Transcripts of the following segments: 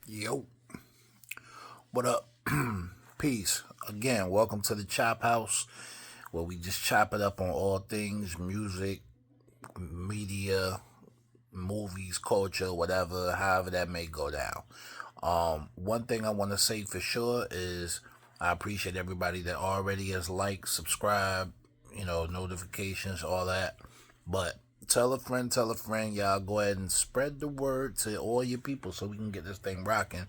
Yo, what up? Peace. Again, welcome to the Chop House, where we just chop it up on all things music, media, movies, culture, whatever, however that may go down. One thing I want to say for sure is I appreciate everybody that already has liked, subscribed, notifications, all that. But tell a friend, y'all go ahead and spread the word to all your people so we can get this thing rocking.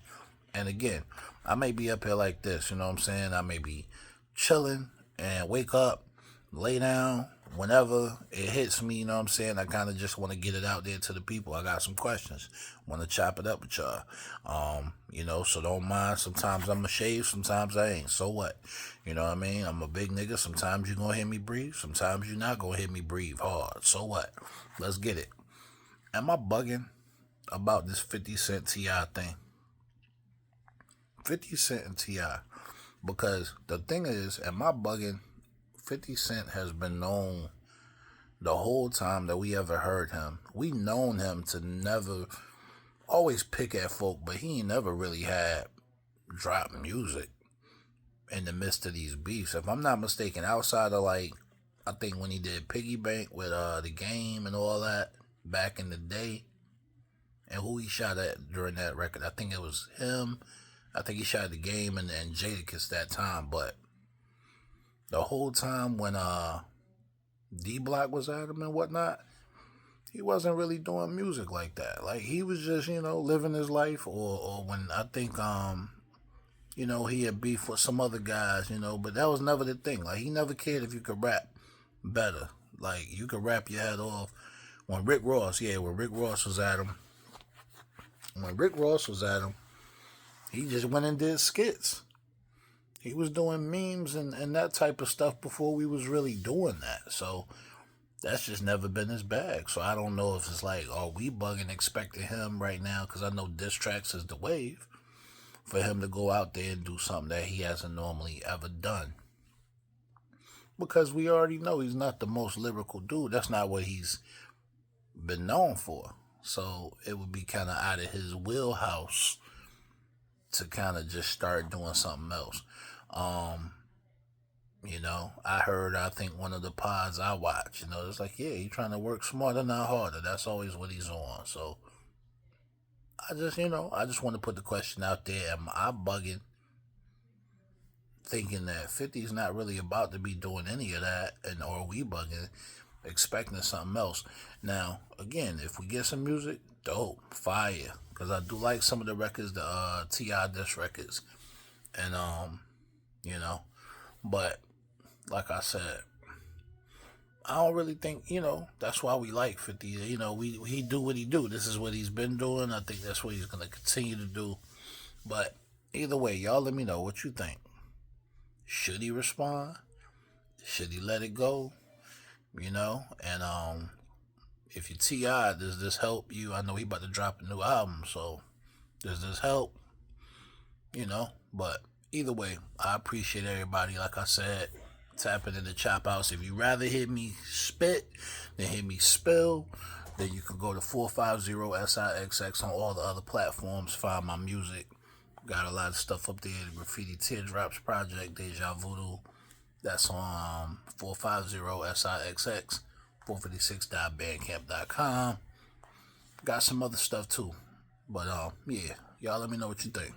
And again, I may be up here like this, you know what I'm saying? I may be chilling and wake up, lay down, whenever it hits me, you know what I'm saying? I kind of just want to get it out there to the people. I got some questions. Want to chop it up with y'all. So don't mind. Sometimes I'm a shave, sometimes I ain't. So what? You know what I mean? I'm a big nigga. Sometimes you going to hear me breathe, sometimes you're not going to hear me breathe hard. So what? Let's get it. Am I bugging about this 50 Cent T.I. thing? 50 Cent and T.I. Because the thing is, am I bugging? 50 Cent has been known the whole time that we ever heard him. We known him to never always pick at folk, but he ain't never really had drop music in the midst of these beefs. If I'm not mistaken, outside of I think when he did Piggy Bank with the game and all that back in the day, and who he shot at during that record, I think it was him. I think he shot the game and Jadakiss that time, but the whole time when D Block was at him and whatnot, he wasn't really doing music like that. Like he was just, living his life or when I think he had beef with some other guys, but that was never the thing. Like he never cared if you could rap better. Like you could rap your head off. When Rick Ross was at him, he just went and did skits. He was doing memes and that type of stuff before we was really doing that. So that's just never been his bag. So I don't know if it's like, are we bugging expecting him right now? Because I know diss tracks is the wave for him to go out there and do something that he hasn't normally ever done. Because we already know he's not the most lyrical dude. That's not what he's been known for. So it would be kind of out of his wheelhouse to kind of just start doing something else. I think one of the pods I watch, it's like, yeah, he's trying to work smarter, not harder. That's always what he's on. So I just want to put the question out there. Am I bugging thinking that 50's not really about to be doing any of that, and or are we bugging expecting something else? Now, again, if we get some music, dope, fire. Because I do like some of the records, the T.I. diss records. And, but like I said, I don't really think, that's why we like 50. He do what he do. This is what he's been doing. I think that's what he's going to continue to do. But either way, y'all let me know what you think. Should he respond? Should he let it go? And if you T.I., does this help you? I know he about to drop a new album, so does this help? But either way, I appreciate everybody. Like I said, tapping in the Chop House. If you rather hear me spit than hear me spill, then you can go to 450SIXX on all the other platforms. Find my music. Got a lot of stuff up there. The Graffiti Teardrops Project, Deja Voodoo. That's on 450SIXX, 456.bandcamp.com. Got some other stuff too. But yeah, y'all let me know what you think.